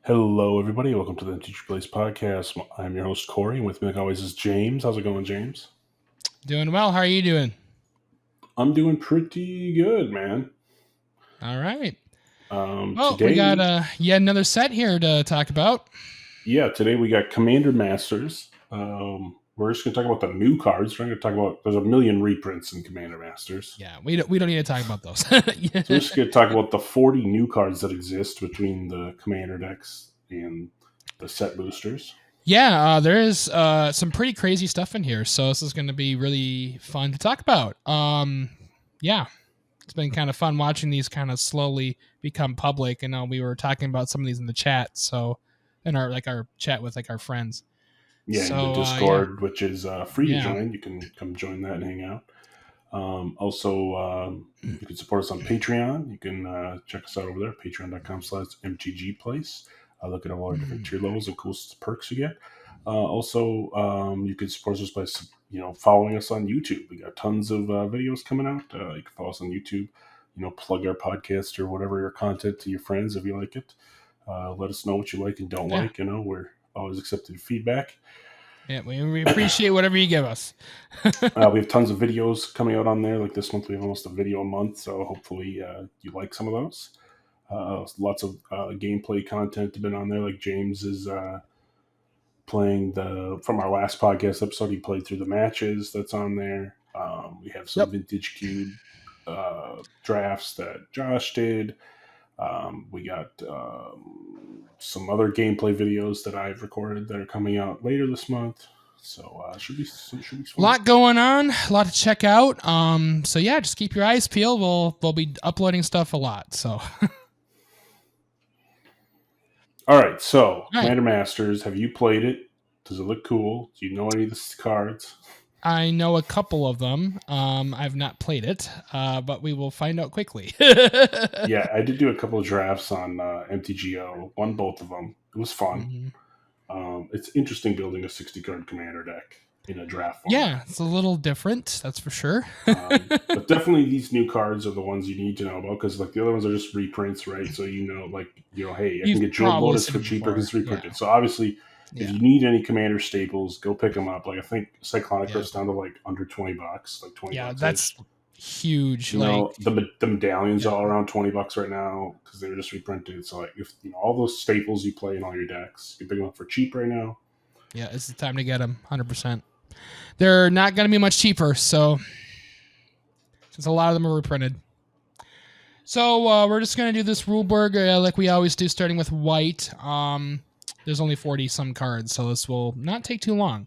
Hello, everybody. Welcome to the MTG Place podcast. I'm your host, Corey, and with me, like always, is James. How's it going, James? Doing well. How are you doing? I'm doing pretty good, man. All right. Today, we got yet another set here to talk about. Yeah, today we got Commander Masters. We're just going to talk about the new cards. We're going to talk about, there's a million reprints in Commander Masters. Yeah, we don't need to talk about those. So we're just going to talk about the 40 new cards that exist between the Commander decks and the set boosters. Yeah, there is some pretty crazy stuff in here, so this is going to be really fun to talk about. Yeah, it's been kind of fun watching these kind of slowly become public. And we were talking about some of these in the chat, so in our chat with our friends. Yeah, so, the Discord, which is free to join. You can come join that and hang out. Also, you can support us on Patreon. You can check us out over there, patreon.com/MTG Place. Look at all our different tier levels and cool perks you get. Also, you can support us by following us on YouTube. We got tons of videos coming out. You can follow us on YouTube. Plug our podcast or whatever your content to your friends if you like it. Let us know what you like and don't like. We're always accepting feedback. Yeah, we appreciate whatever you give us. We have tons of videos coming out on there. Like this month, we have almost a video a month. So hopefully you like some of those. Lots of gameplay content have been on there. Like James is playing from our last podcast episode. He played through the matches that's on there. We have some Vintage Cube drafts that Josh did. We got some other gameplay videos that I've recorded that are coming out later this month. So should be fun. A lot going on, a lot to check out. So yeah, just keep your eyes peeled. We'll be uploading stuff a lot. So. All right. So Commander Masters, have you played it? Does it look cool? Do you know any of the cards? I know a couple of them. I've not played it, but we will find out quickly. Yeah, I did do a couple of drafts on MTGO. Won both of them. It was fun. Mm-hmm. It's interesting building a 60-card commander deck in a draft form. Yeah, it's a little different, that's for sure. But definitely these new cards are the ones you need to know about because the other ones are just reprints, right? So hey, I can get Jewel Lotus for cheaper because it's reprinted. Yeah. So obviously, if you need any commander staples, go pick them up. Like I think Cyclonic is down to under $20, like 20. Yeah, that's huge. The medallions are all around $20 right now because they're just reprinted. So if all those staples you play in all your decks, you pick them up for cheap right now. Yeah, it's the time to get them. 100%. They're not going to be much cheaper, so since a lot of them are reprinted. So we're just going to do this rule board like we always do, starting with white. There's only 40 some cards, so this will not take too long.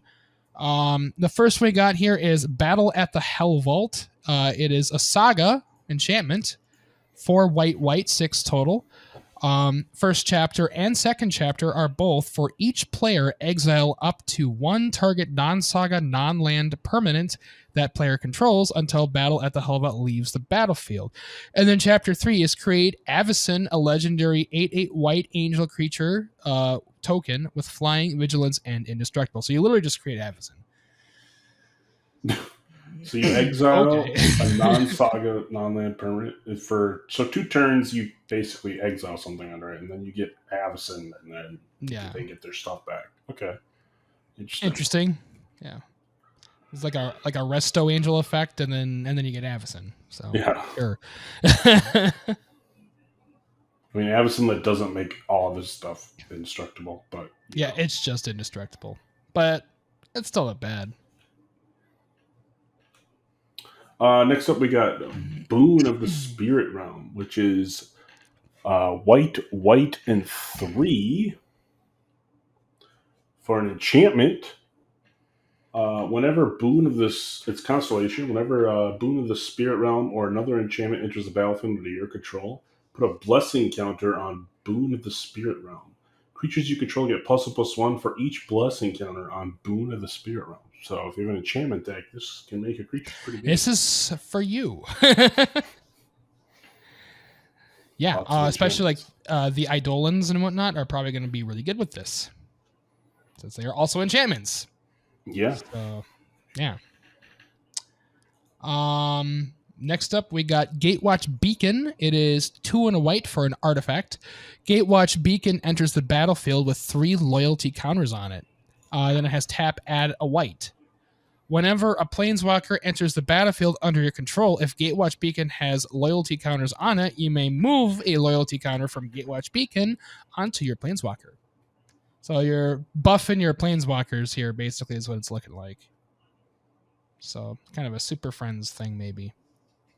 The first we got here is Battle at the Hell Vault. It is a saga enchantment. 4 white, 6 total. First chapter and second chapter are both for each player exile up to 1 target non-saga, non-land permanent that player controls until Battle at the Hell Vault leaves the battlefield. And then chapter 3 is create Avacyn, a legendary 8/8 white angel creature token with flying, vigilance, and indestructible. So you literally just create Avacyn. So you exile a non-saga, non-land permanent for 2 turns. You basically exile something under it, and then you get Avacyn, and then they get their stuff back. Okay, interesting. Yeah, it's like a Resto Angel effect, and then you get Avacyn. So yeah, sure. I mean, Avacyn that doesn't make all of this stuff indestructible, but it's just indestructible, but it's still not bad. Next up, we got Boon of the Spirit Realm, which is white, and 3 for an enchantment. Whenever Boon of this, it's Constellation. Whenever Boon of the Spirit Realm or another enchantment enters the battlefield under your control, put a blessing counter on Boon of the Spirit Realm. Creatures you control get +1/+1 for each blessing counter on Boon of the Spirit Realm. So if you have an enchantment deck, this can make a creature pretty big. This is for you. Yeah, especially like the Eidolons and whatnot are probably going to be really good with this, since they are also enchantments. Yeah. So, yeah. Next up, we got Gatewatch Beacon. It is 2 and a white for an artifact. Gatewatch Beacon enters the battlefield with 3 loyalty counters on it. Then it has tap, add a white. Whenever a planeswalker enters the battlefield under your control, if Gatewatch Beacon has loyalty counters on it, you may move a loyalty counter from Gatewatch Beacon onto your planeswalker. So you're buffing your planeswalkers here, basically, is what it's looking like. So kind of a Super Friends thing, maybe.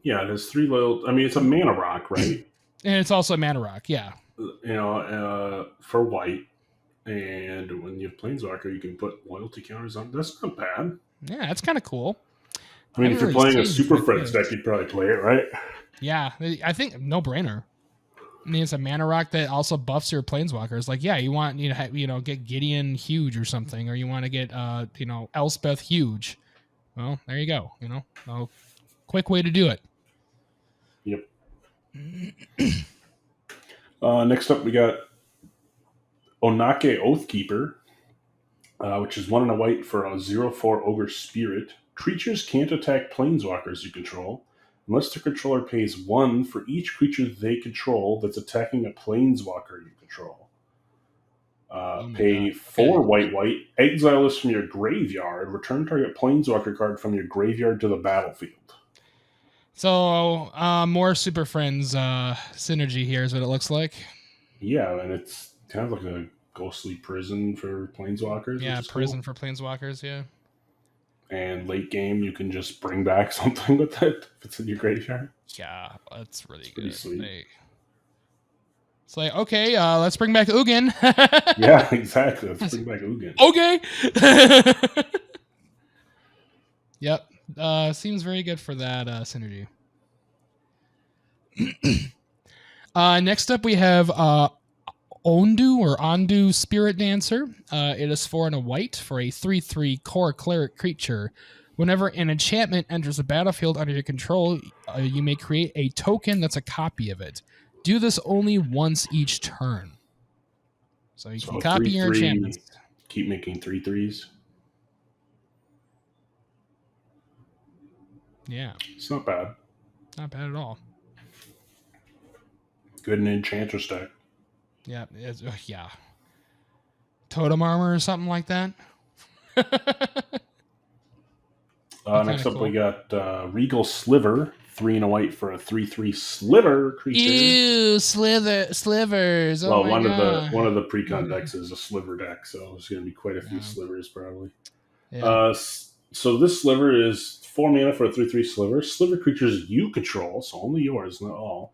Yeah, there's 3 loyal. I mean, it's a mana rock, right? And it's also a mana rock, yeah. For white. And when you have Planeswalker, you can put loyalty counters on. That's not bad. Yeah, that's kind of cool. I mean, if you're playing a Super Friends deck, you'd probably play it, right? Yeah, I think no brainer. I mean, it's a mana rock that also buffs your planeswalkers. Like, yeah, you want get Gideon huge or something, or you want to get Elspeth huge. Well, there you go. Quick way to do it. Yep. Next up, we got Onake Oathkeeper, which is 1 and a white for a 0/4 Ogre Spirit. Creatures can't attack planeswalkers you control unless the controller pays 1 for each creature they control that's attacking a planeswalker you control. Pay God. 4 white, exile this from your graveyard, return target planeswalker card from your graveyard to the battlefield. So, more Super Friends synergy here is what it looks like. Yeah, and it's kind of like a ghostly prison for planeswalkers. Yeah, prison for planeswalkers, yeah. And late game, you can just bring back something with it if it's in your graveyard. Yeah, that's really good. Pretty sweet. It's like, okay, let's bring back Ugin. Yeah, exactly. Let's bring back Ugin. Okay. Yep. Seems very good for that synergy. Next up, we have Ondu Spirit Dancer. It is 4 and a white for a 3/3 core cleric creature. Whenever an enchantment enters the battlefield under your control, you may create a token that's a copy of it. Do this only once each turn. So you can copy your enchantments. Keep making 3/3s. Yeah. It's not bad. Not bad at all. Good in Enchantress deck. Yeah. Yeah. Totem Armor or something like that. Next up, we got Regal Sliver. 3 and a white for a 3/3 Sliver creature. Ew, slivers. Oh, well, one of the precon decks is a Sliver deck, so there's going to be quite a few slivers probably. Yeah. So this Sliver is 4 mana for a 3/3 Sliver. Sliver creatures you control, so only yours, not all,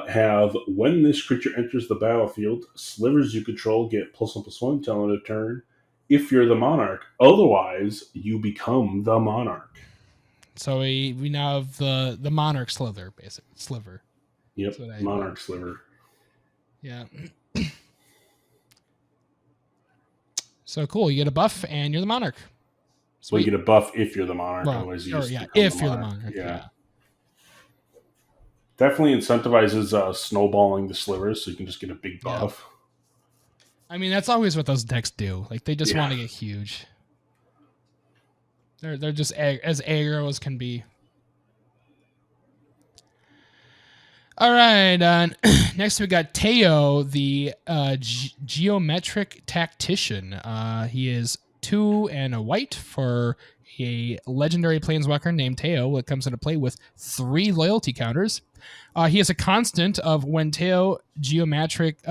have, when this creature enters the battlefield, slivers you control get +1/+1 until end of turn if you're the monarch. Otherwise, you become the monarch. So we now have the monarch sliver, basically. Sliver. Yep, monarch sliver. Yeah. So cool, you get a buff and you're the monarch. Sweet. Well, you get a buff if you're the monarch. Well, otherwise, you just if you're the monarch. Yeah. Definitely incentivizes snowballing the slivers, so you can just get a big buff. I mean, that's always what those decks do. Like, they just want to get huge. They're just as aggro as can be. All right. Next, we got Teo, the Geometric Tactician. He is 2 and a white for a legendary planeswalker named Teo that comes into play with 3 loyalty counters. He has a constant of when Teo Geometric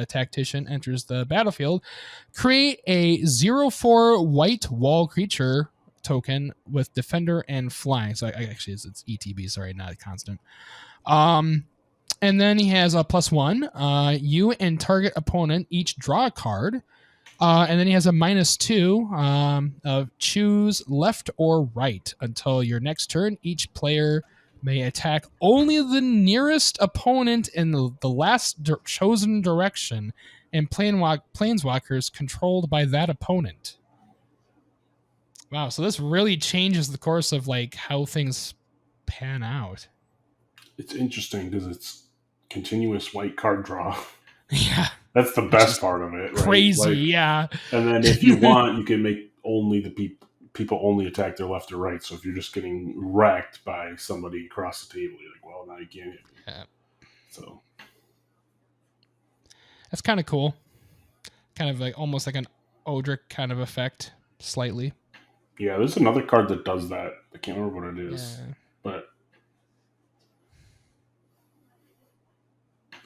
Tactician enters the battlefield, create a 0/4 white wall creature token with Defender and Flying. So actually it's ETB, sorry, not a constant. And then he has a +1. You and target opponent each draw a card. And then he has a -2 of choose left or right until your next turn. Each player may attack only the nearest opponent in the last chosen direction and planeswalkers controlled by that opponent. Wow, so this really changes the course of like how things pan out. It's interesting because it's continuous white card draw. Yeah. That's the best part of it. Right? Crazy, yeah. And then if you want, you can make only the people only attack their left or right. So if you're just getting wrecked by somebody across the table, you're like, well, now you can't hit me. Yeah. So that's kind of cool. Kind of like almost like an Odric kind of effect, slightly. Yeah, there's another card that does that. I can't remember what it is, but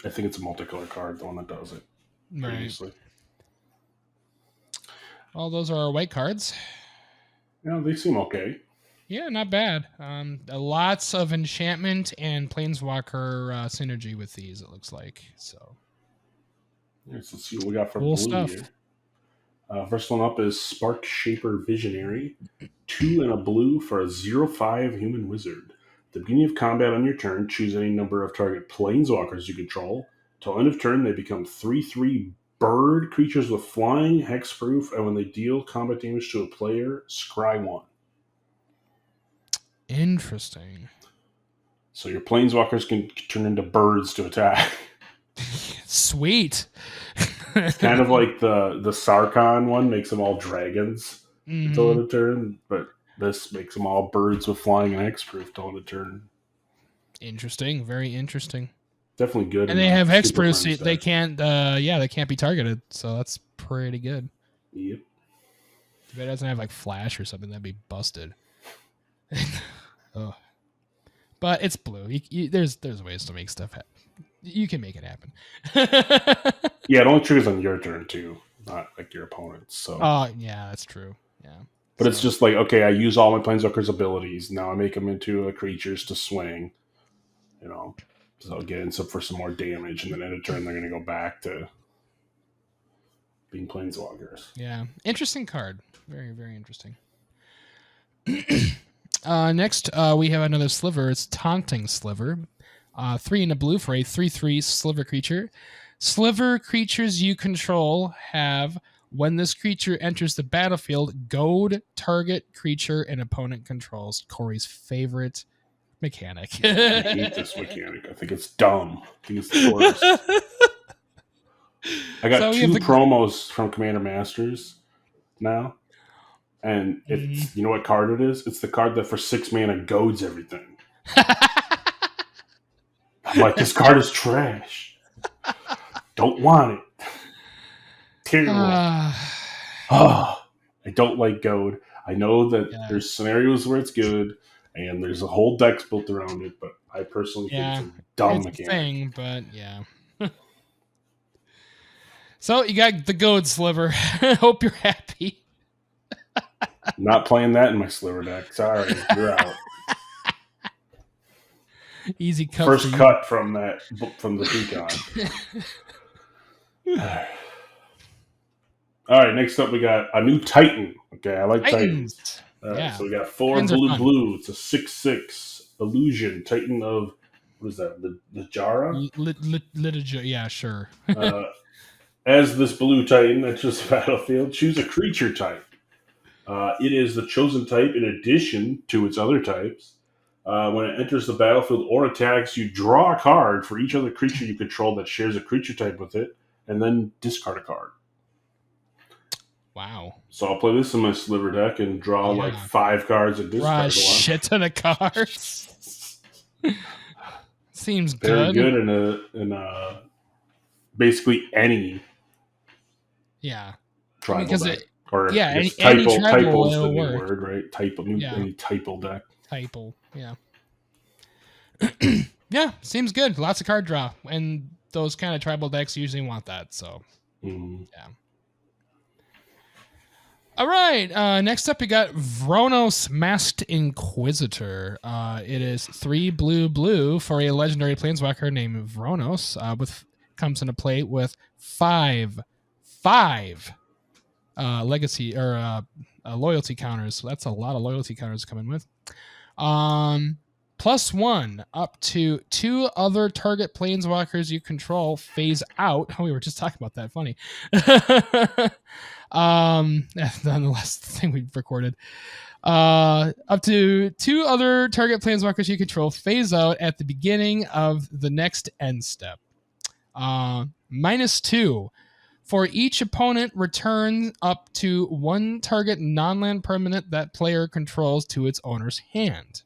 I think it's a multicolor card, the one that does it previously. Well, those are our white cards. Yeah, they seem okay. Yeah, not bad. Lots of enchantment and planeswalker synergy with these, it looks like. So let's see what we got for cool blue stuff. here. First one up is Spark Shaper Visionary. 2 and a blue for a 0/5 human wizard. At the beginning of combat on your turn, choose any number of target planeswalkers you control. Till end of turn, they become 3/3 bird creatures with flying, hexproof, and when they deal combat damage to a player, scry 1. Interesting. So your planeswalkers can turn into birds to attack. Sweet. It's kind of like the Sarkhan one makes them all dragons until end of turn, but this makes them all birds with flying and hexproof till end of turn. Interesting. Very interesting. Definitely good. And they have hexproof, so they can't. They can't be targeted. So that's pretty good. Yep. If it doesn't have like flash or something, that'd be busted. Oh. But it's blue. There's ways to make stuff happen. You can make it happen. Yeah, it only triggers on your turn too, not like your opponent's. So. Oh yeah, that's true. Yeah. But it's just like, okay, I use all my planeswalkers' abilities. Now I make them into creatures to swing. So I'll get in for some more damage, and then end of turn they're going to go back to being planeswalkers. Yeah, interesting card. Very, very interesting. Next, we have another sliver. It's Taunting Sliver. 3 and a blue for a 3/3 sliver creature. Sliver creatures you control have, when this creature enters the battlefield, goad target creature and opponent controls. Corey's favorite mechanic. I hate this mechanic. I think it's dumb. I think it's the worst. I got 2 promos from Commander Masters now. And it's you know what card it is? It's the card that for 6 mana goads everything. I'm like, this card is trash. Don't want it. Terrible. I don't like goad. I know that there's scenarios where it's good, and there's a whole deck built around it, but I personally think it's a dumb mechanic. But yeah. So you got the goad sliver. Hope you're happy. Not playing that in my sliver deck. Sorry, you're out. Easy cut. First cut from the Beacon. All right, next up we got a new Titan. Okay, I like Titans. So we got 4 blue. It's a 6/6 illusion Titan of, what is that? The Jara? Yeah, sure. As this blue Titan enters the battlefield, choose a creature type. It is the chosen type in addition to its other types. When it enters the battlefield or attacks, you draw a card for each other creature you control that shares a creature type with it, and then discard a card. Wow. So I'll play this in my sliver deck and draw like 5 cards and discard a shit ton of cards. Seems very good. In basically any tribal deck. Any typo tribal is the new work. word, right? Any typo deck. Typo, yeah. Yeah, seems good. Lots of card draw. And those kind of tribal decks usually want that, so yeah. All right, next up we got Ugan'S Mastery Inquisitor. It is 3 blue for a legendary planeswalker named Ugan'S. Comes into play with 5 legacy or loyalty counters. So that's a lot of loyalty counters coming with. +1 up to 2 other target planeswalkers you control phase out. Oh, we were just talking about that. Funny. The last thing we recorded. Up to 2 other target planeswalkers you control phase out at the beginning of the next end step. -2 For each opponent, return up to one target non-land permanent that player controls to its owner's hand.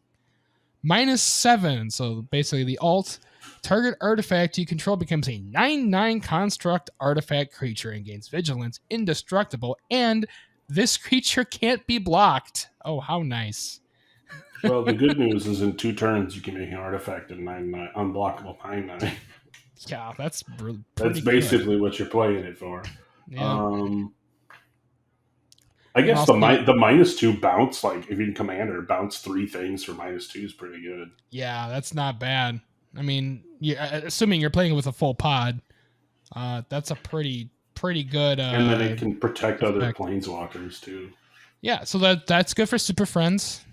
-7, so basically the alt. Target artifact you control becomes a 9/9 construct artifact creature and gains vigilance, indestructible, and this creature can't be blocked. Oh, how nice. Well, the good news is in 2 turns you can make an artifact at 9/9, unblockable 9/9. Yeah, that's That's basically what you're playing it for. Yeah. I guess Also, the -2 bounce, like if you can commander, bounce 3 things for -2 is pretty good. yeah, that's not bad. I mean, assuming you're playing with a full pod, that's a pretty good. And then it can protect other effect. planeswalkers too. Yeah, so that's good for super friends.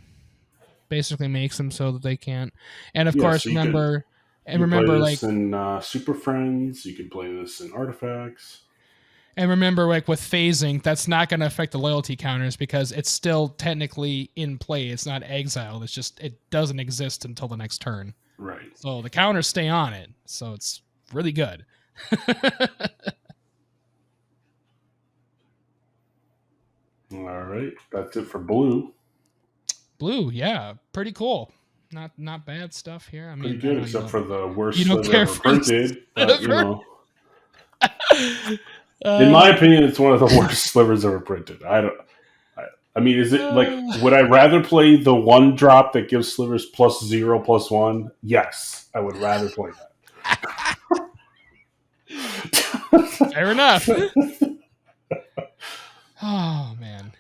Basically makes them so that they can't. And of course, so remember play like this in Super Friends. You can play this in Artifacts. And remember, like with phasing, that's not going to affect the loyalty counters because it's still technically in play. It's not exiled. It's just it doesn't exist until the next turn. Right. So the counters stay on it. So it's really good. All right, that's it for blue. Blue, yeah, pretty cool. Not bad stuff here. I mean, pretty good, except for the worst you don't sliver care ever for printed. But, you know, in in my opinion, it's one of the worst slivers ever printed. I mean, is it like, would I rather play the 1-drop that gives slivers +0/+1? Yes, I would rather play that. Fair enough. Oh, man.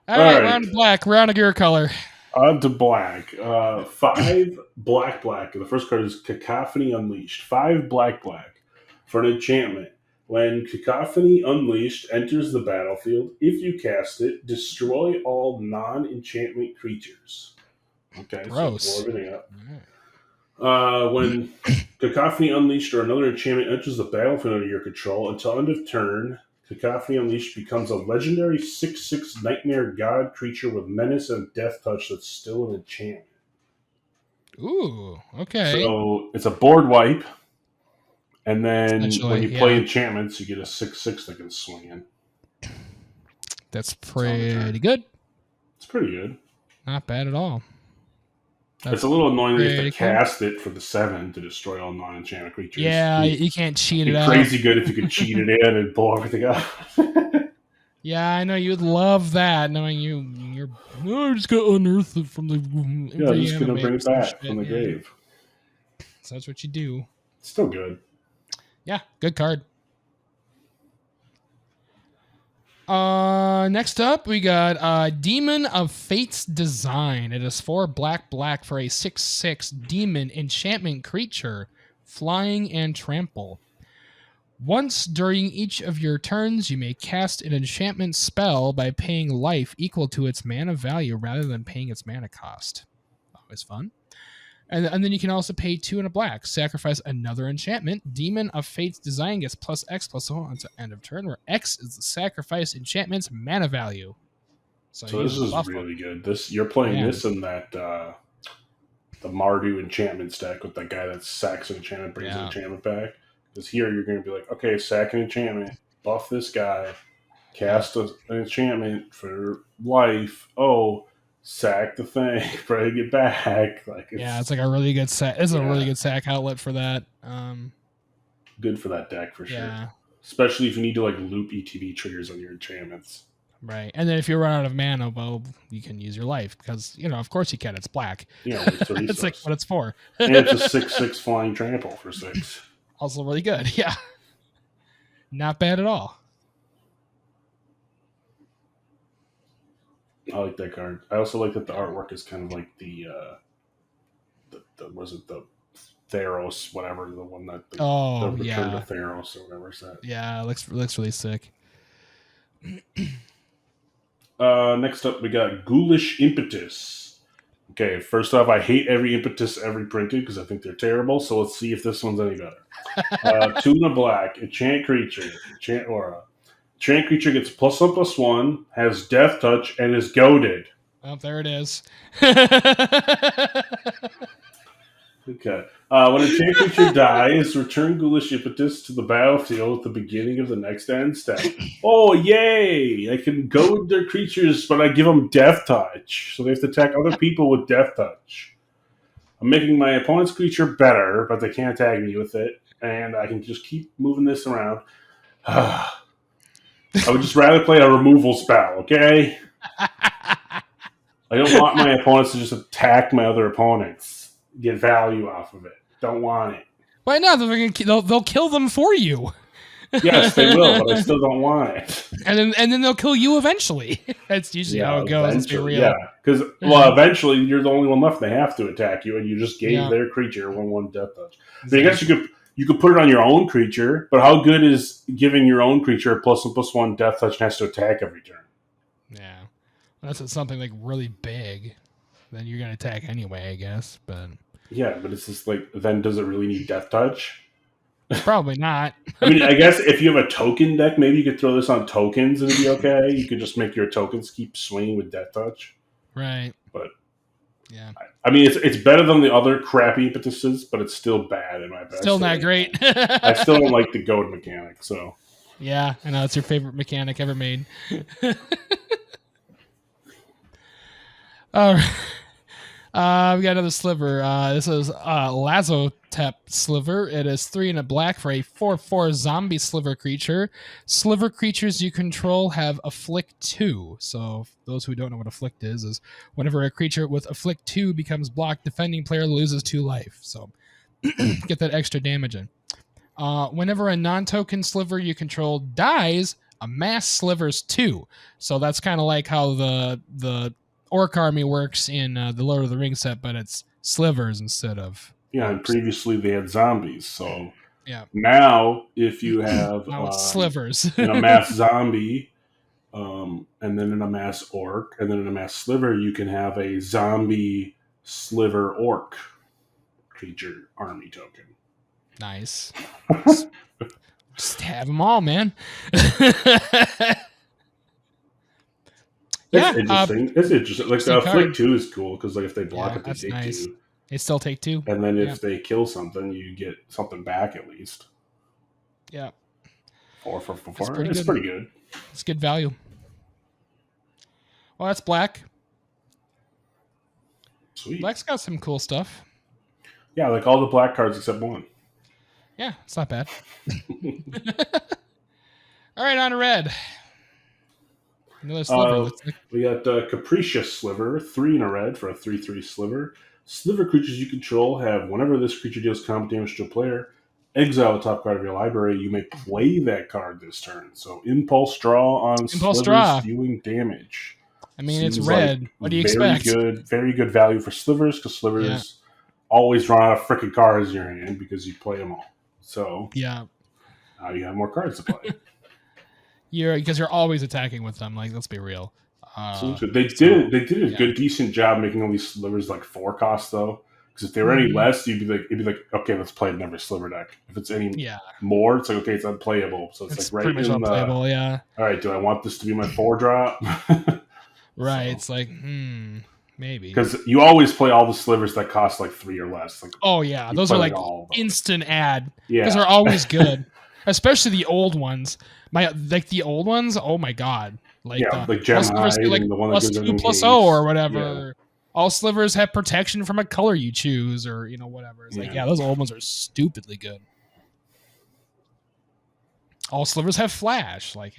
All right, round of black, round of your color. On to black. 5 black. And the first card is Cacophony Unleashed. 5 black. For an enchantment. When Cacophony Unleashed enters the battlefield, if you cast it, destroy all non-enchantment creatures. Okay, Gross. So blow everything up. When Cacophony Unleashed or another enchantment enters the battlefield under your control, until end of turn, Cacophony Unleashed becomes a legendary 6/6 Nightmare God creature with menace and death touch that's still an enchantment. Ooh, okay. So it's a board wipe. And then when you play enchantments, you get a 6/6 that can swing in. That's pretty good. It's pretty good. Not bad at all. It's a little annoying that you have to cast it for the 7 to destroy all non-enchanted creatures. Yeah, you can't cheat it out. Crazy good if you could cheat it in and blow everything up. Yeah, I know you'd love that, knowing you're just gonna unearth it from the just gonna bring it back from the grave. So that's what you do. It's still good. Yeah, good card. Next up, we got Demon of Fate's Design. It is 4 black for a 6/6 demon enchantment creature, flying and trample. Once during each of your turns, you may cast an enchantment spell by paying life equal to its mana value rather than paying its mana cost. Always fun. And then you can also pay 2 and a black. Sacrifice another enchantment. Demon of Fate's Design gets +X/+1 until end of turn, where X is the sacrifice enchantment's mana value. So this is really good. You're playing this in that the Mardu enchantment stack with that guy that sacks an enchantment, brings an enchantment back. Because here you're going to be like, okay, sack an enchantment, buff this guy, cast an enchantment for life. Oh, sack the thing, bring it back. It's like a really good sack. It's a really good sack outlet for that. Good for that deck for sure. Especially if you need to loop ETB triggers on your enchantments. Right, and then if you run out of mana, well, you can use your life because of course you can. It's black. Yeah, it's like what it's for. And it's a 6/6 flying trample for 6. Also really good. Yeah, not bad at all. I like that card. I also like that the artwork is kind of like the was it the Theros, whatever, the one that the Return to Theros or whatever it's that. Yeah, it looks really sick. Next up we got Ghoulish Impetus. Okay, first off, I hate every Impetus ever printed because I think they're terrible, so let's see if this one's any better. 2 and a black, enchant creature, enchant aura. Enchant creature gets +1/+1, has death touch, and is goaded. Oh, there it is. Okay. When a champ creature dies, return Ghoulish Impetus to the battlefield at the beginning of the next end step. Oh, yay! I can goad their creatures, but I give them Death Touch. So they have to attack other people with Death Touch. I'm making my opponent's creature better, but they can't attack me with it. And I can just keep moving this around. I would just rather play a removal spell, okay? I don't want my opponents to just attack my other opponents. Get value off of it. Don't want it. Why not? They'll kill them for you. Yes, they will, but I still don't want it. And then they'll kill you eventually. That's usually how it goes. Let's be real. Yeah, because eventually you're the only one left. They have to attack you, and you just gave their creature 1/1 Death Touch. Exactly. But I guess you could put it on your own creature. But how good is giving your own creature a +1/+1 Death Touch and has to attack every turn? Yeah, that's something like really big. Then you're gonna attack anyway, I guess. But yeah, but it's just like, then does it really need Death Touch? Probably not. I mean, I guess if you have a token deck, maybe you could throw this on tokens and it'd be okay. You could just make your tokens keep swinging with Death Touch. Right. But yeah, I mean, it's better than the other crappy impetuses, but it's still bad in my opinion. Still not great. I still don't like the goad mechanic. So yeah, I know it's your favorite mechanic ever made. All right. We got another sliver. This is Lazotep Sliver. It is 3 and a black for a 4/4 zombie sliver creature. Sliver creatures you control have Afflict 2. So those who don't know what Afflict is whenever a creature with Afflict 2 becomes blocked, defending player loses 2 life. So get that extra damage in. Whenever a non-token sliver you control dies, amass slivers 2. So that's kind of like how the Orc Army works in the Lord of the Rings set, but it's slivers instead of... Yeah, and previously they had zombies, so... Yeah. Now, if you have... now it's slivers. an amass zombie, and then an amass orc, and then an amass sliver, you can have a zombie sliver orc creature army token. Nice. Just have them all, man. It's interesting. It's interesting. Like the Afflict 2 is cool because like if they block it, they take nice. 2. They still take 2. And then if they kill something, you get something back at least. Yeah. 4 for 4. It's pretty good. It's good value. Well, that's black. Sweet. Black's got some cool stuff. Yeah, like all the black cards except 1. Yeah, it's not bad. All right, on to red. Another sliver. We got Capricious Sliver, 3 in a red for a 3/3 sliver. Sliver creatures you control have, whenever this creature deals combat damage to a player, exile the top card of your library. You may play that card this turn. So Impulse Draw on slivers dealing damage. I mean, it's red. Like, what do you expect? Very good value for slivers because slivers always run out of freaking cards in your hand because you play them all. So now you have more cards to play. Because you're always attacking with them. Like, let's be real. They did a good, decent job making all these slivers like 4 cost though. Because if they were any less, it'd be like, okay, let's play it in every sliver deck. If it's any more, it's like, okay, it's unplayable. So it's like right in unplayable. Yeah. All right, do I want this to be my 4 drop? Right. So, it's like, maybe. Because you always play all the slivers that cost like 3 or less. Like, those are like instant add. Yeah, those are always good, especially the old ones. The old ones. Oh my god! Like Gem Hide, like the one that +2 +0 or whatever. Yeah. All slivers have protection from a color you choose, or whatever. It's like those old ones are stupidly good. All slivers have flash. Like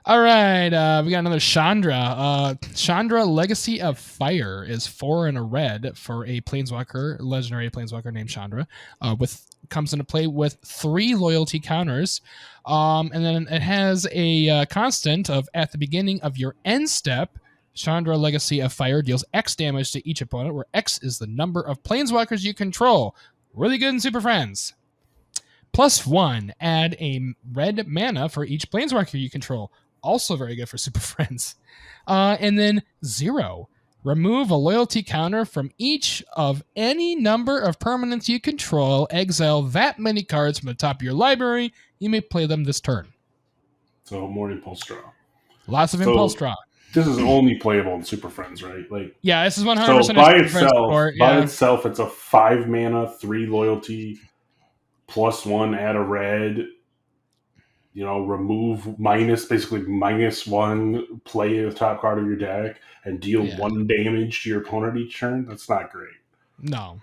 All right, we got another Chandra. Chandra Legacy of Fire is 4 in a red for a planeswalker, legendary planeswalker named Chandra. Comes into play with 3 loyalty counters, and then it has a constant of at the beginning of your end step. Chandra Legacy of Fire deals X damage to each opponent, where X is the number of planeswalkers you control. Really good in Super Friends. +1, add a red mana for each planeswalker you control. Also very good for Super Friends. And then 0. Remove a loyalty counter from each of any number of permanents you control. Exile that many cards from the top of your library. You may play them this turn. So more Impulse Draw. Lots of Impulse Draw. This is only playable in Super Friends, right? Like, Yeah, this is 100% so a Super Friends support. by Yeah. itself, it's a 5 mana, 3 loyalty, +1, add a red. Remove basically -1, play the top card of your deck, and deal Yeah. 1 damage to your opponent each turn. That's not great. No.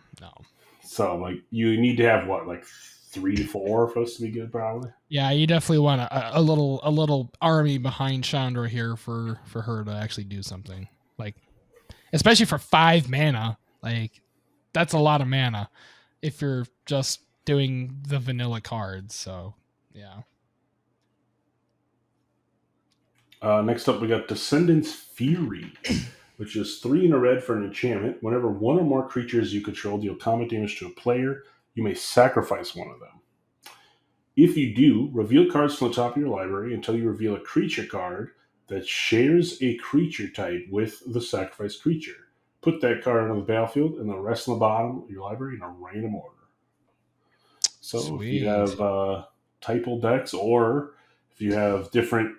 So, like, you need to have what, like 3 to 4 for us to be good, probably. Yeah, you definitely want a little army behind Chandra here for her to actually do something. Like, especially for 5 mana. Like, that's a lot of mana if you're just doing the vanilla cards. So, yeah. Next up, we got Descendants Fury, which is 3 in a red for an enchantment. Whenever 1 or more creatures you control deal combat damage to a player, you may sacrifice one of them. If you do, reveal cards from the top of your library until you reveal a creature card that shares a creature type with the sacrificed creature. Put that card on the battlefield and the rest on the bottom of your library in a random order. So Sweet. If you have typal decks, or if you have different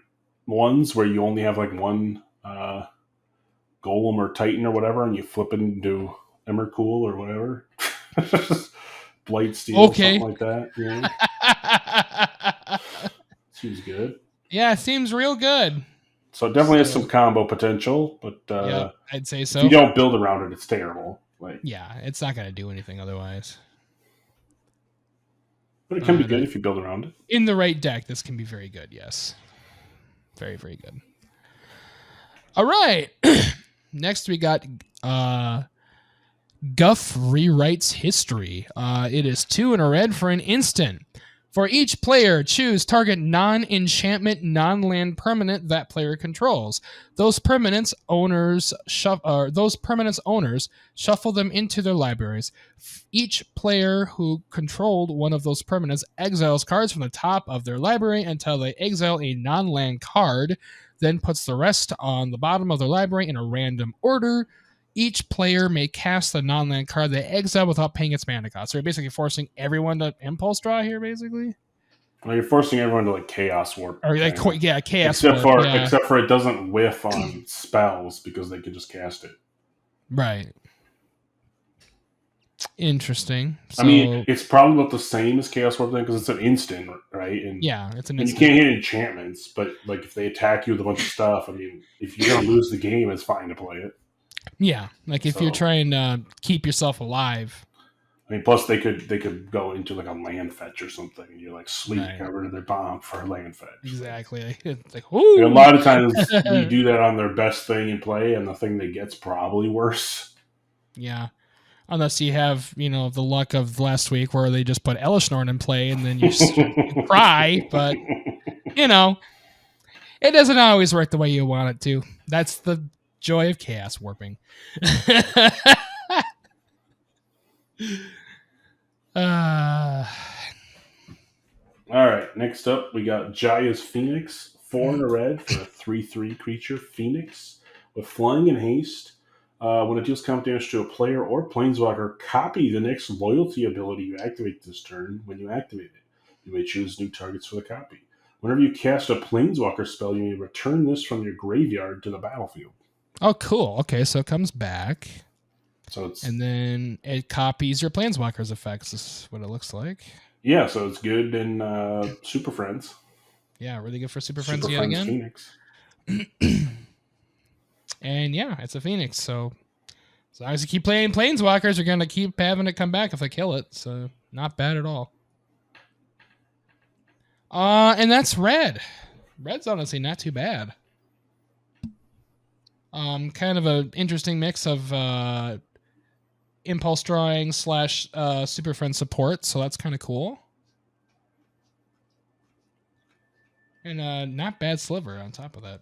ones where you only have like one golem or titan or whatever, and you flip it into Emrakul or whatever, Blightsteel, something like that. Seems good. Yeah, it seems real good. So it definitely has some combo potential, but yeah, I'd say so. If you don't build around it, it's terrible. Like, yeah, it's not going to do anything otherwise. But it can be good if you build around it. In the right deck, this can be very good, yes. Very, very good. All right. Next, we got Guff Rewrites History. It is 2 in a red for an instant. For each player, choose target non-enchantment, non-land permanent that player controls. Those permanents owners shuffle them into their libraries. Each player who controlled one of those permanents exiles cards from the top of their library until they exile a non-land card, then puts the rest on the bottom of their library in a random order. Each player may cast the non-land card they exile without paying its mana cost. So you're basically forcing everyone to impulse draw here, basically. Well, you're forcing everyone to like chaos warp. Or like, yeah, chaos warp. Yeah. Except for it doesn't whiff on spells because they can just cast it. Right. Interesting. So, I mean, it's probably about the same as chaos warp then because it's an instant, right? And yeah, it's an instant. And you can't hit enchantments, but like if they attack you with a bunch of stuff, I mean, if you're gonna lose the game, it's fine to play it. Yeah, like if you're trying to keep yourself alive. I mean, plus they could go into like a land fetch or something, and you're like, sweet, cover to their bomb for a land fetch. Exactly. It's like, ooh. A lot of times you do that on their best thing in play, and the thing they get's probably worse. Yeah. Unless you have, the luck of last week where they just put Elishnorn in play and then you cry, but, it doesn't always work the way you want it to. That's the joy of chaos warping. All right, next up we got Jaya's Phoenix, 4 in a red for a 3/3 creature, Phoenix, with flying and haste. When it deals combat damage to a player or planeswalker, copy the next loyalty ability you activate this turn when you activate it. You may choose new targets for the copy. Whenever you cast a planeswalker spell, you may return this from your graveyard to the battlefield. Oh, cool. Okay, so it comes back. And then it copies your planeswalker's effects, is what it looks like. Yeah, so it's good in Super Friends. Yeah, really good for Super Friends yet again. Phoenix. And yeah, it's a Phoenix, so as long as you keep playing Planeswalkers, you're going to keep having it come back if they kill it, so not bad at all. And that's red. Red's honestly not too bad. Kind of an interesting mix of impulse drawing / Super Friend support, so that's kind of cool. And not bad sliver on top of that.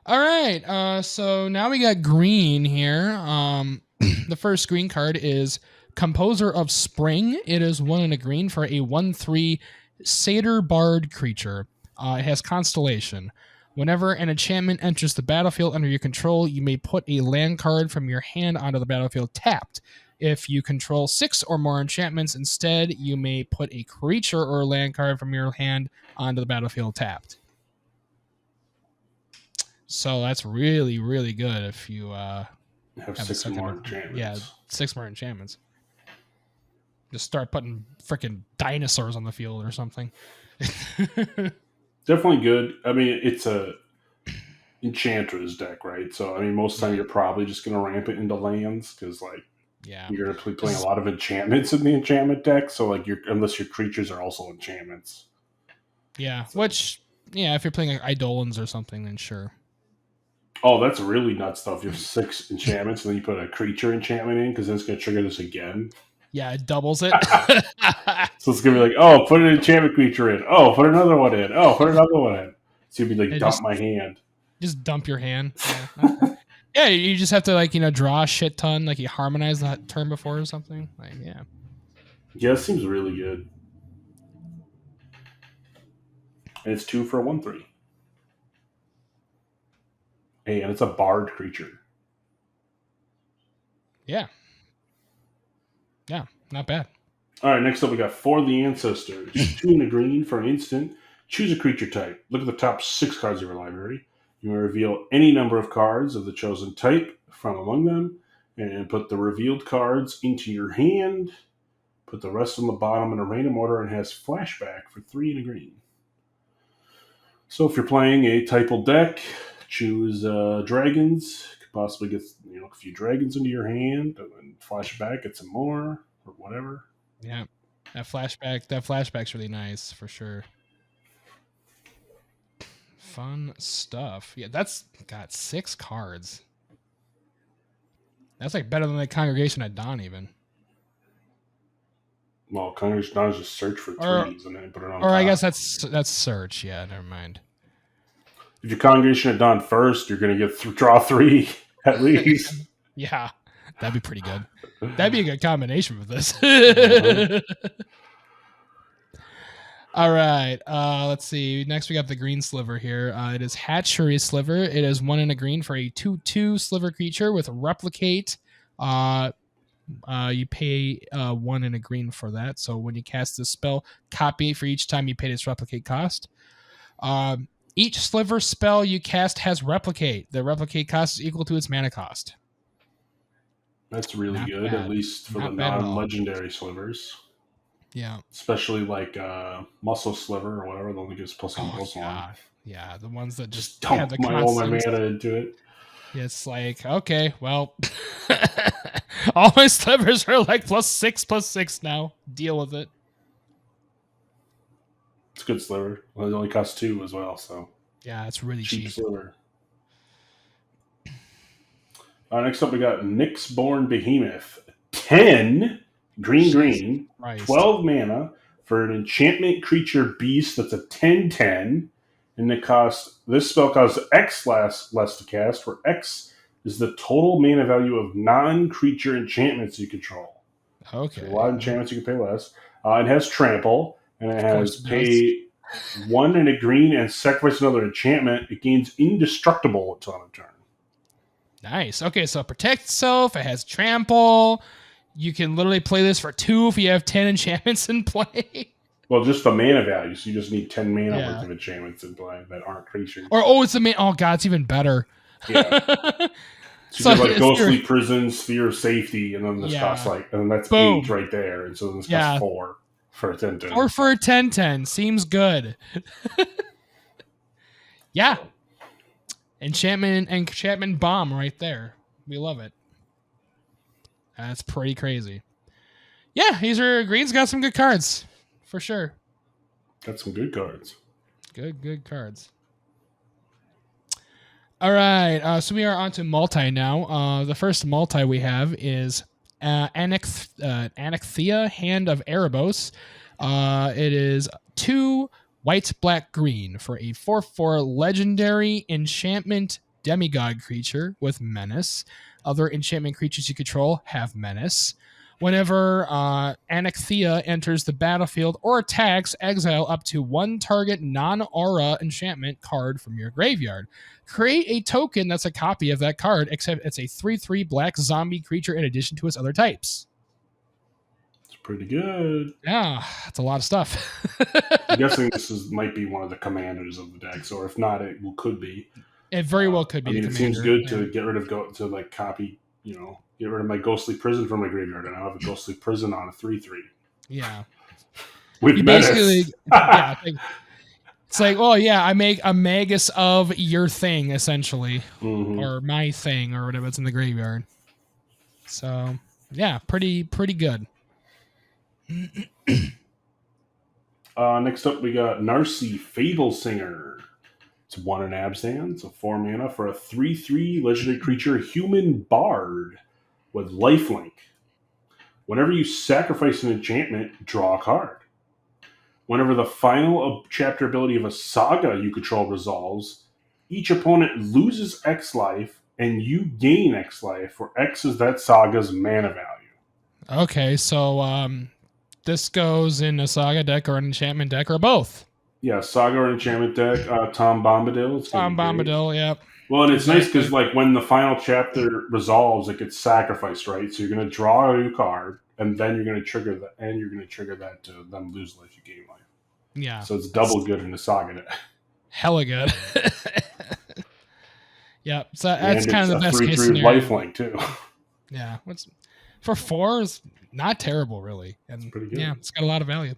All right, so now we got green here. The first green card is Composer of Spring. It is 1 in a green for a 1/3 Satyr Bard creature. It has Constellation. Whenever an enchantment enters the battlefield under your control, you may put a land card from your hand onto the battlefield tapped. If you control 6 or more enchantments instead, you may put a creature or land card from your hand onto the battlefield tapped. So that's really, really good if you have have 6 more enchantments. Yeah, 6 more enchantments. Just start putting freaking dinosaurs on the field or something. Definitely good. I mean, it's a Enchantress deck, right? So, I mean, most of the time you're probably just going to ramp it into lands because, like, Yeah. you're going to be playing a lot of enchantments in the enchantment deck. So, like, unless your creatures are also enchantments. Yeah, So. which, yeah, if you're playing like Eidolons or something, then sure. Oh, that's really nuts stuff. You have 6 enchantments, and then you put a creature enchantment in because then it's going to trigger this again. Yeah, it doubles it. So it's going to be like, oh, put an enchantment creature in. Oh, put another one in. Oh, put another one in. So you'd be like, dump my hand. Just dump your hand. Yeah. Yeah, you just have to, like, draw a shit ton. Like, you harmonize that turn before or something. Like, yeah. Yeah, it seems really good. And it's 2 for a 1/3. Hey, and it's a bard creature. Yeah. Yeah, not bad. All right, next up we got For the Ancestors. 2 and a green for an instant. Choose a creature type. Look at the top 6 cards of your library. You may reveal any number of cards of the chosen type from among them, and put the revealed cards into your hand. Put the rest on the bottom in a random order, and has flashback for 3 and a green. So if you're playing a typal deck, choose dragons. Could possibly get a few dragons into your hand, and then flashback, get some more, or whatever. Yeah, that flashback's really nice for sure. Fun stuff. Yeah, that's got 6 cards. That's like better than the Congregation at Dawn, even. Well, Congregation at Dawn is just search for threes and then put it on. Or top. I guess that's search. Yeah, never mind. If your Congregation at Dawn first, you're going to get draw 3 at least. Yeah, that'd be pretty good. That'd be a good combination with this. All right. Let's see. Next, we got the green sliver here. It is Hatchery Sliver. It is 1 and a green for a 2/2 sliver creature with replicate. You pay 1 and a green for that. So when you cast this spell, copy it for each time you pay its replicate cost. Each sliver spell you cast has replicate. The replicate cost is equal to its mana cost. That's really not good, bad. At least for not the non-legendary slivers. Yeah. Especially like Muscle Sliver or whatever, that only gives +1/+1. Yeah, the ones that just dump all my mana into it. It's like, okay, well, all my slivers are like +6/+6 now. Deal with it. It's a good sliver. Well, it only costs 2 as well, so. Yeah, it's really cheap. Sliver. Next up, we got Nyxborn Behemoth. 10 green, 12 mana for an enchantment creature beast that's a 10/10. And this spell costs X less to cast, where X is the total mana value of non-creature enchantments you control. Okay. So a lot of enchantments you can pay less. It has trample, and it has pay 1 and a green and sacrifice another enchantment. It gains indestructible until end of turn. Nice. Okay, so it protects itself. It has trample. You can literally play this for 2 if you have 10 enchantments in play. Well, just the mana value. So you just need 10 mana worth of enchantments in play that aren't creatures. Or, it's the mana. Oh, God, it's even better. Yeah. So you have like Ghostly Prison, Sphere of Safety, and then this costs and that's Boom. 8 right there. And so this costs 4 for a 10/10. 4 for a 10/10. Seems good. Yeah. Enchantment bomb right there. We love it. That's pretty crazy. Yeah, Green's got some good cards. For sure. Got some good cards. Good cards. All right, so we are on to multi now. The first multi we have is Anaxthea, Hand of Erebos. It is 2 white, black, green for a 4/4 legendary enchantment demigod creature with menace. Other enchantment creatures you control have menace. Whenever Anaxthea enters the battlefield or attacks, exile up to 1 target non-aura enchantment card from your graveyard. Create a token that's a copy of that card, except it's a 3/3 black zombie creature in addition to its other types. It's pretty good. Yeah, that's a lot of stuff. I'm guessing this might be one of the commanders of the decks, or if not, it could be. It very well could be. I mean, the it seems commander. good to get rid of copy. Get rid of my Ghostly Prison from my graveyard, and I have a Ghostly Prison on a 3/3. Yeah. With You menace. basically, yeah. It's like, oh yeah, I make a Magus of your thing essentially, or my thing, or whatever. It's in the graveyard. So yeah, pretty good. Next up, we got Narcy Fable Singer. It's 1 in Abzan. It's a 4 mana for a 3/3 legendary creature, human bard with lifelink. Whenever you sacrifice an enchantment, draw a card. Whenever the final chapter ability of a saga you control resolves, each opponent loses X life and you gain X life, where X is that saga's mana value. Okay, so this goes in a saga deck or an enchantment deck or both. Yeah, saga or enchantment deck. Tom Bombadil. Tom Bombadil, yep. Well, and it's nice because when the final chapter resolves, it gets sacrificed, right? So you're going to draw a new card, and then you're going to trigger that, and you're going to trigger that to them lose life, you gain life. Yeah. So it's double good in the saga deck. Hella good. Yeah, so that's kind of the best case 3/3 scenario. lifelink too. Yeah, for 4 is not terrible, really, and it's pretty good. Yeah, it's got a lot of value.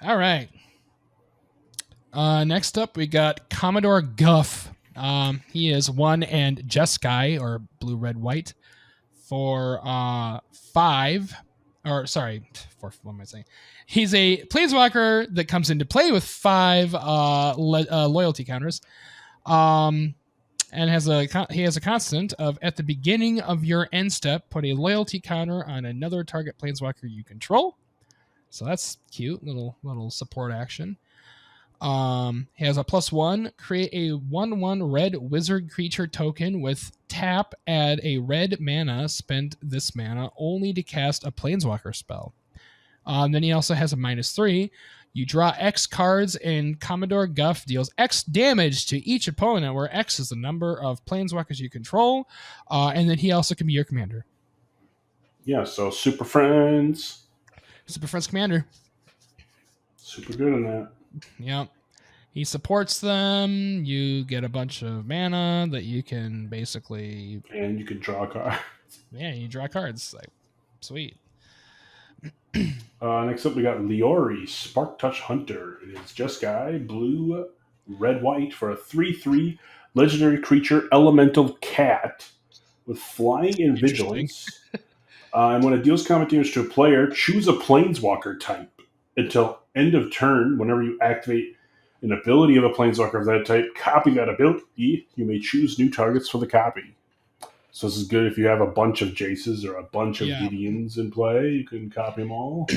All right. Next up, we got Commodore Guff. He is 1 and Jeskai, or blue, red, white, for 5. Or sorry, for what am I saying? He's a planeswalker that comes into play with 5 loyalty counters. And he has a constant of, at the beginning of your end step, put a loyalty counter on another target planeswalker you control. So that's cute, little support action. He has a +1, create a 1/1 red wizard creature token with tap, add a red mana, spend this mana only to cast a planeswalker spell. Then he also has a -3. You draw X cards, and Commodore Guff deals X damage to each opponent, where X is the number of planeswalkers you control. And then he also can be your commander. Yeah, so Super Friends. Super Friends commander. Super good in that. Yep. He supports them. You get a bunch of mana that you can basically... And you can draw cards. Yeah, you draw cards. Like, sweet. Next up, we got Leori, Spark Touch Hunter. It is Jeskai, blue, red, white for a 3/3 legendary creature, elemental cat with flying and vigilance. And when it deals combat damage to a player, choose a planeswalker type. Until end of turn, whenever you activate an ability of a planeswalker of that type, copy that ability. You may choose new targets for the copy. So this is good if you have a bunch of Jaces or a bunch of Gideons in play. You can copy them all.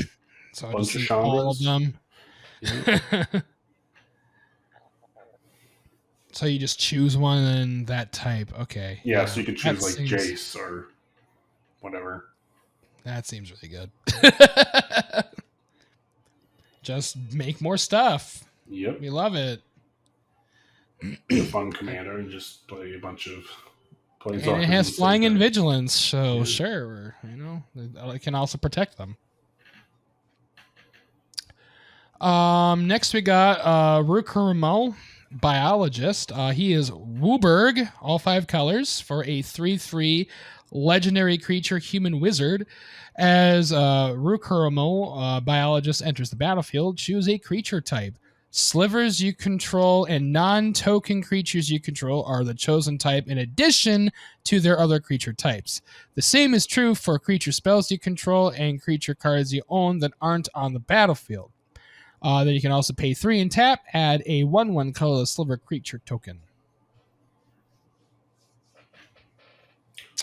So a bunch of all of them. Yeah. So you just choose one and that type. Okay. Yeah, so you can choose Jace or whatever. That seems really good. Just make more stuff. Yep. We love it. Be a fun commander and just play a bunch of planeswalkers. And it has flying and vigilance, so sure, it can also protect them. Next we got Rukurumel, biologist. He is Wooburg, all 5 colors, for a 3/3 legendary creature, human wizard. As Rukurumel, biologist, enters the battlefield, choose a creature type. Slivers you control and non-token creatures you control are the chosen type in addition to their other creature types. The same is true for creature spells you control and creature cards you own that aren't on the battlefield. Then you can also pay 3 and tap, add a 1/1 colorless sliver creature token.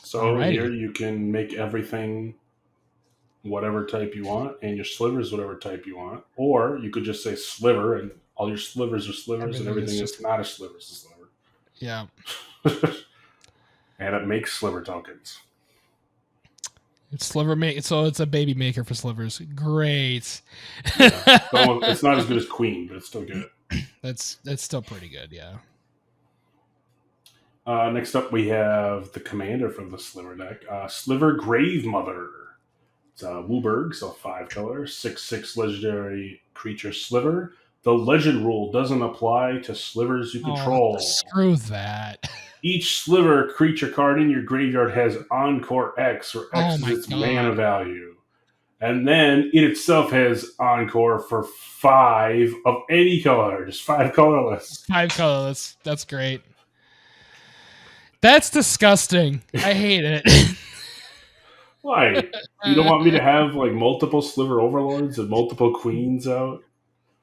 So here you can make everything whatever type you want, and your slivers whatever type you want. Or you could just say sliver, and all your slivers are slivers, and everything that's not a sliver is a sliver. Yeah. And it makes sliver tokens. So it's a baby maker for slivers. Great. Yeah. It's not as good as Queen, but it's still good. That's still pretty good, yeah. Next up, we have the commander from the Sliver deck, Sliver Grave Mother. It's Wooburg, so 5 color, 6/6 legendary creature Sliver. The legend rule doesn't apply to slivers you control. Screw that. Each sliver creature card in your graveyard has Encore X, where X is its mana value. And then it itself has Encore for 5 of any color. Just 5 colorless. 5 colorless. That's great. That's disgusting. I hate it. Why? You don't want me to have like multiple Sliver Overlords and multiple Queens out?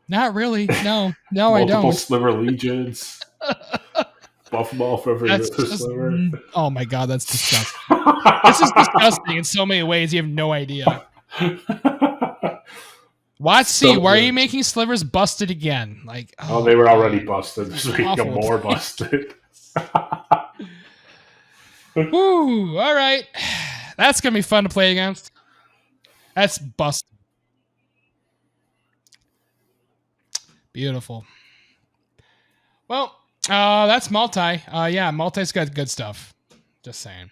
Not really. No, I don't. Multiple Sliver Legions. Buff ball for every other sliver. Oh my god, that's disgusting. This is disgusting in so many ways. You have no idea. Watch, see, why are you making slivers busted again? Like, they were already busted. This is making them more busted. Woo! All right, that's gonna be fun to play against. That's busted. Beautiful. Well, that's multi. Yeah, multi's got good stuff. Just saying.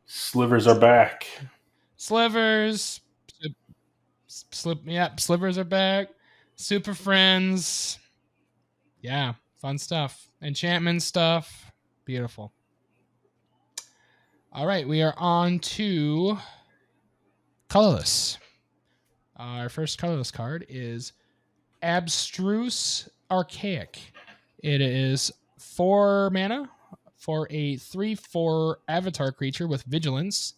Slivers are back. Slivers. Slivers are back. Super Friends. Yeah, fun stuff. Enchantment stuff. Beautiful. All right, we are on to colorless. Our first colorless card is Abstruse Archaic. It is 4 mana for a 3/4 avatar creature with vigilance.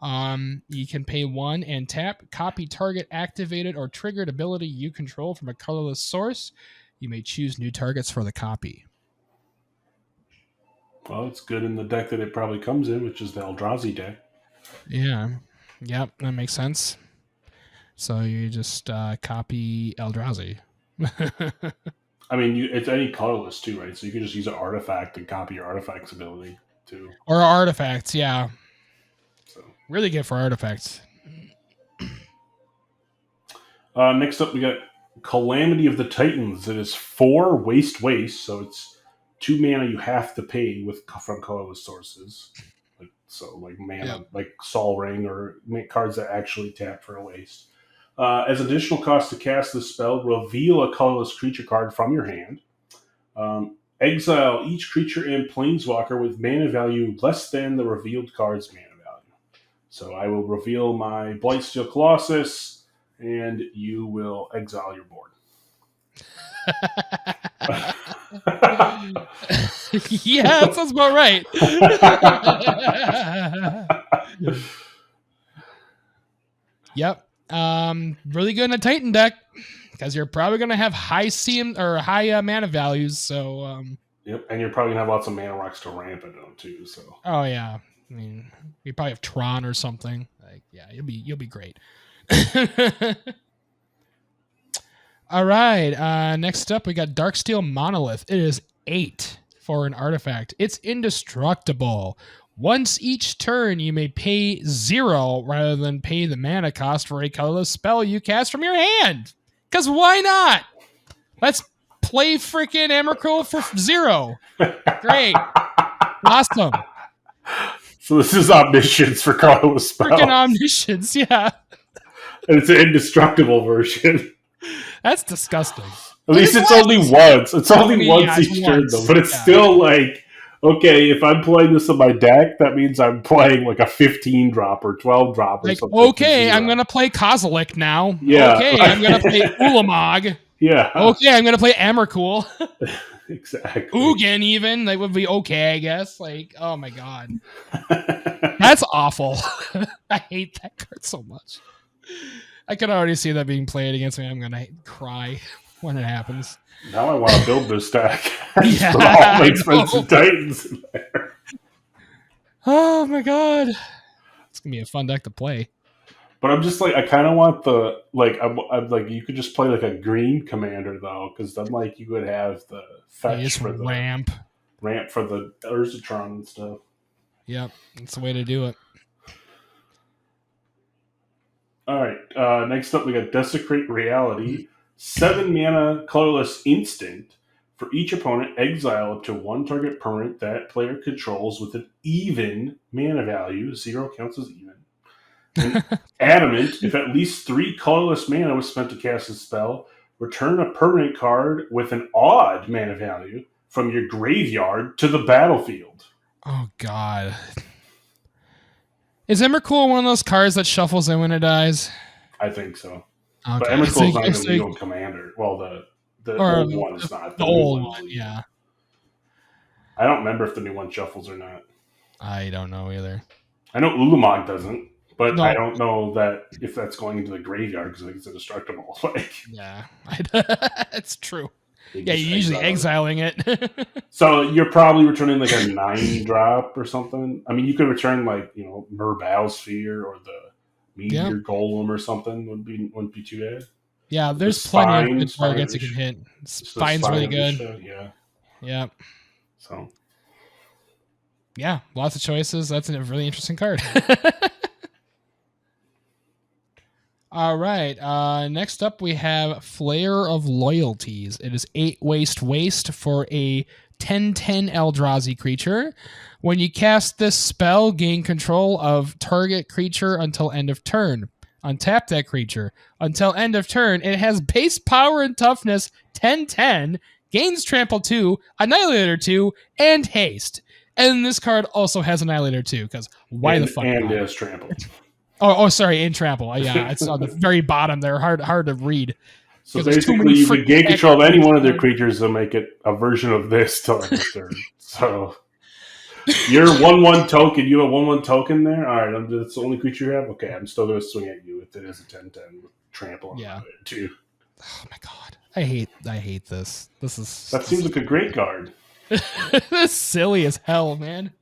You can pay 1 and tap, copy target activated or triggered ability you control from a colorless source. You may choose new targets for the copy. Well, it's good in the deck that it probably comes in, which is the Eldrazi deck. Yeah. Yep, that makes sense. So you just copy Eldrazi. I mean, it's any colorless too, right? So you can just use an artifact and copy your artifact's ability too. Or artifacts, yeah. So really good for artifacts. Next up, we got Calamity of the Titans. It is 4 waste, so it's 2 mana you have to pay from colorless sources. Like mana, like Sol Ring or cards that actually tap for a waste. As additional cost to cast this spell, reveal a colorless creature card from your hand. Exile each creature and planeswalker with mana value less than the revealed card's mana value. So I will reveal my Blightsteel Colossus, and you will exile your board. Yeah, that sounds about right. Yep. Really good in a Titan deck because you're probably going to have high mana values. So, yep, and you're probably gonna have lots of mana rocks to ramp it on too. So, oh yeah, I mean, you probably have Tron or something. Like, yeah, you'll be great. All right. Next up, we got Darksteel Monolith. It is 8 for an artifact. It's indestructible. Once each turn, you may pay 0 rather than pay the mana cost for a colorless spell you cast from your hand. Because why not? Let's play freaking Emrakul for 0. Great. Awesome. So this is Omniscience for colorless spells. Freaking Omniscience, yeah. And it's an indestructible version. That's disgusting. At least it's only once. It's only once each turn, though. But it's still like, okay, if I'm playing this in my deck, that means I'm playing like a 15-drop or 12-drop or like, something. Okay, I'm going to play Kozilek now. Yeah. Okay, I'm going to play Ulamog. Yeah. Okay, I'm going to play Emrakul. Exactly. Ugin even. That would be okay, I guess. Like, oh my god. That's awful. I hate that card so much. I can already see that being played against me. I'm going to cry when it happens. Now I want to build this deck. Yeah, put all my expensive Titans in there. Oh my god. It's going to be a fun deck to play. But I'm just like, I kind of want the, like, I'm like, you could just play like a green commander though, because then like you would have the fetch for the ramp for the Urzatron and stuff. Yep, that's the way to do it. All right, next up we got Desecrate Reality. 7 mana colorless instant. For each opponent, exile up to 1 target permanent that player controls with an even mana value. 0 counts as even. And Adamant, if at least 3 colorless mana was spent to cast a spell, return a permanent card with an odd mana value from your graveyard to the battlefield. Oh, God. Is Emrakul one of those cards that shuffles in when it dies? I think so. Okay. But Emrakul's not even legal commander. Well, the old one is not. The old one, yeah. I don't remember if the new one shuffles or not. I don't know either. I know Ulamog doesn't, but I don't know that if that's going into the graveyard because I think it's indestructible. Yeah, that's true. Yeah, you're usually exiling it. So you're probably returning like a 9-drop or something. I mean, you could return like Merbow Sphere or the Meteor Golem or something wouldn't be too bad. Yeah, there's plenty of good targets you can hit. Spine's really good. Yeah. So. Yeah, lots of choices. That's a really interesting card. All right. Next up, we have Flair of Loyalties. It is 8 waste for a 10/10 Eldrazi creature. When you cast this spell, gain control of target creature until end of turn. Untap that creature. Until end of turn, it has base power and toughness 10/10, gains trample 2, Annihilator 2, and haste. And this card also has Annihilator 2, because why the fuck and not? has trample. Oh, sorry, in trample. Yeah, it's on the very bottom there. Hard to read. So basically, you would gain control of any one of their creatures to make it a version of this till end of turn. So you're 1/1 token. You have a 1/1 token there. All right, that's the only creature you have. Okay, I'm still going to swing at you if it is a 10/10 with trample on it too. Oh my god, I hate this. That seems like a great card. This is silly as hell, man.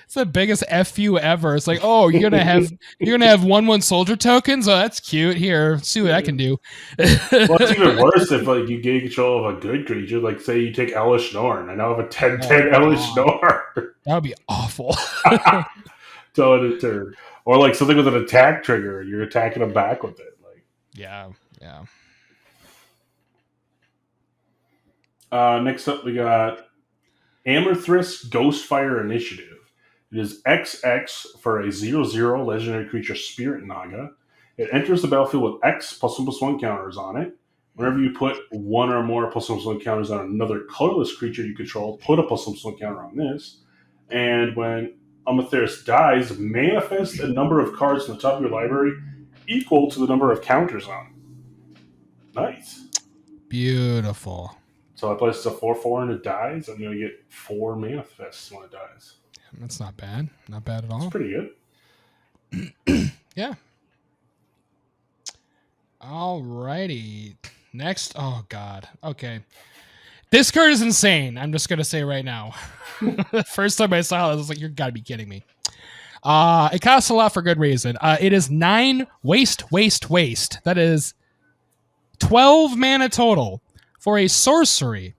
It's the biggest FU ever. It's like, oh, you're gonna have 1/1 soldier tokens. Oh, that's cute. Here, see what I can do. Well, it's even worse if you gain control of a good creature. Like, say you take Elish Norn. I now have a 10/10 Elish Norn. That would be awful. Till end of turn, or like something with an attack trigger. You're attacking them back with it. Yeah. Next up, we got Amethyst Ghostfire Initiative. It is XX for a 0/0 legendary creature Spirit Naga. It enters the battlefield with X +1/+1 counters on it. Whenever you put one or more +1/+1 counters on another colorless creature you control, put a +1/+1 counter on this. And when Amethyst dies, manifest a number of cards on the top of your library equal to the number of counters on it. Nice. Beautiful. So I place a 4/4 and it dies. I'm going to get 4 manifests when it dies. That's not bad. Not bad at all. That's pretty good. Yeah. Alrighty. Next. Oh, God. Okay. This card is insane. I'm just going to say right now. The first time I saw it, I was like, you've got to be kidding me. It costs a lot for good reason. It is 9 waste. That is 12 mana total for a sorcery.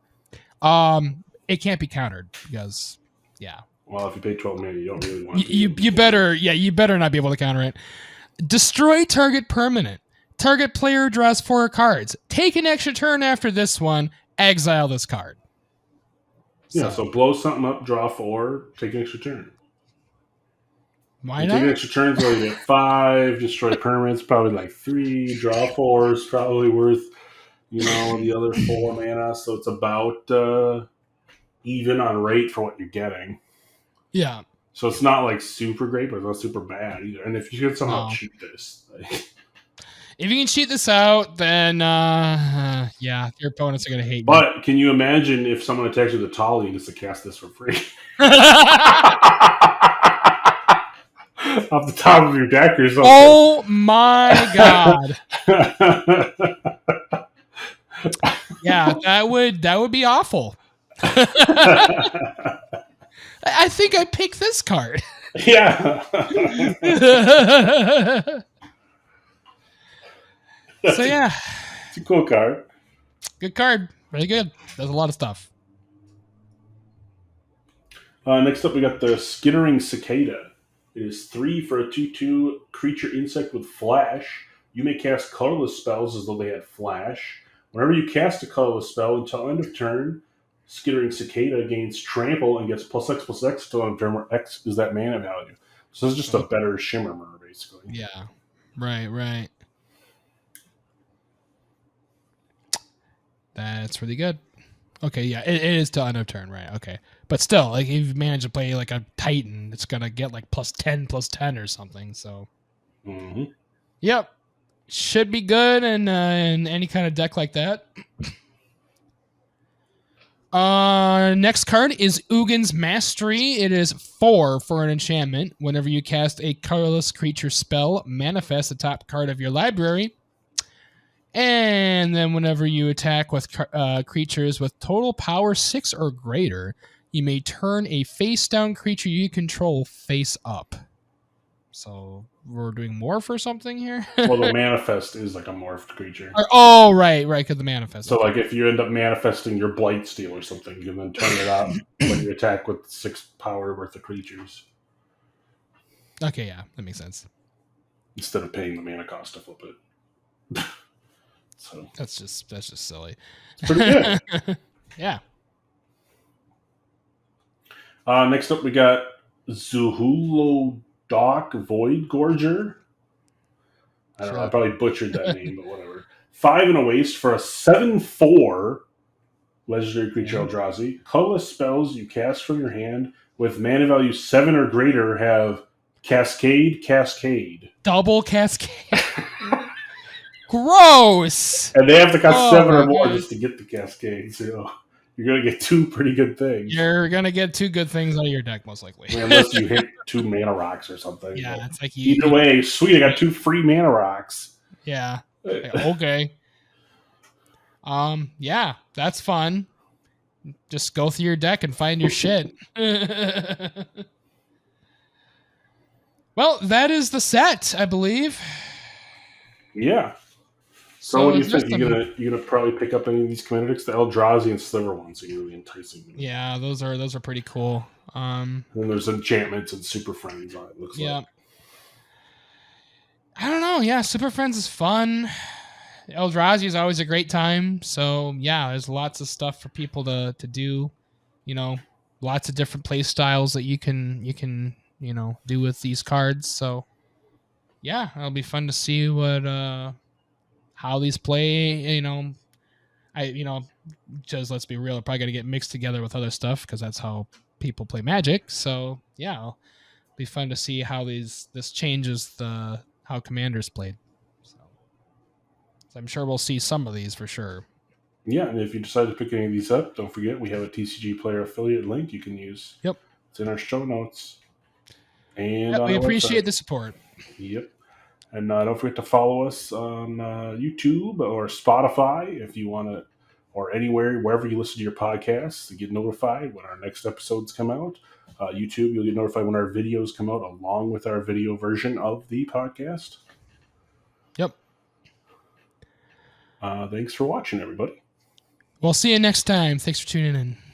It can't be countered because, yeah. Well, if you pay 12 mana, you don't really want to. You better not be able to counter it. Destroy target permanent. Target player draws 4 cards. Take an extra turn after this one. Exile this card. Yeah, so blow something up, draw 4, take an extra turn. Why not? Take an extra turn, so you get 5. Destroy permanents, probably like 3. Draw 4 is probably worth, the other 4 mana. So it's about even on rate for what you're getting. Yeah. So it's not like super great, but it's not super bad either. And if you could somehow cheat this, if you can cheat this out, then yeah, your opponents are gonna hate you. But can you imagine if someone attacks you with a Tali and gets to cast this for free? Off the top of your deck or something. Oh my god. Yeah, that would be awful. I think I picked this card. Yeah. So yeah. It's a cool card. Good card. Very good. Does a lot of stuff. Next up, we got the Skittering Cicada. It is 3 for a 2/2 creature insect with flash. You may cast colorless spells as though they had flash. Whenever you cast a colorless spell until end of turn, Skittering Cicada gains trample and gets +X/+X until end of turn, where X is that mana value. So it's just a better Shimmermer, basically. Yeah. Right. That's really good. Okay, yeah, it is to end of turn, right? Okay, but still, like if you manage to play like a Titan, it's gonna get like +10/+10 or something. So, yep, should be good in any kind of deck like that. Next card is Ugan'S Mastery. It is 4 for an enchantment. Whenever you cast a colorless creature spell, manifest the top card of your library. And then whenever you attack with creatures with total power 6 or greater, you may turn a face-down creature you control face up. So we're doing morph or something here? Well, the manifest is like a morphed creature. Oh, right, because the manifest. So, like, if you end up manifesting your Blightsteel or something, you can then turn it out when you attack with 6 power worth of creatures. Okay, yeah, that makes sense. Instead of paying the mana cost to flip it. So that's just silly. It's pretty good. Yeah. Next up, we got Zuhulo Doc Void Gorger. I don't know. I probably butchered that name, but whatever. 5 and a waste for a 7/4 legendary creature Eldrazi. Colorless spells you cast from your hand with mana value 7 or greater have Cascade. Double Cascade. Gross. And they have to cost 7 or more just to get the Cascade. So you're going to get 2 pretty good things. You're going to get 2 good things out of your deck, most likely. Unless you hit 2 mana rocks or something. Yeah, it's like either way, sweet, I got 2 free mana rocks. Yeah. Okay. Yeah, that's fun. Just go through your deck and find your shit. Well, that is the set, I believe. Yeah. So what do you think? You're gonna probably pick up any of these commander decks? The Eldrazi and Sliver ones are really enticing. Yeah, those are pretty cool. And there's enchantments and Super Friends on it. Looks like. I don't know. Yeah, Super Friends is fun. Eldrazi is always a great time. So yeah, there's lots of stuff for people to do. You know, lots of different play styles that you can do with these cards. So yeah, it'll be fun to see what how these play. Just let's be real, they're probably gonna get mixed together with other stuff because that's how people play Magic. So yeah, it'll be fun to see how this changes how Commander's played. So I'm sure we'll see some of these for sure. Yeah, and if you decide to pick any of these up, don't forget we have a TCG Player affiliate link you can use. Yep, it's in our show notes. And we appreciate the support. Yep. And don't forget to follow us on YouTube or Spotify if you want to, or anywhere, wherever you listen to your podcasts to get notified when our next episodes come out. YouTube, you'll get notified when our videos come out along with our video version of the podcast. Yep. Thanks for watching, everybody. We'll see you next time. Thanks for tuning in.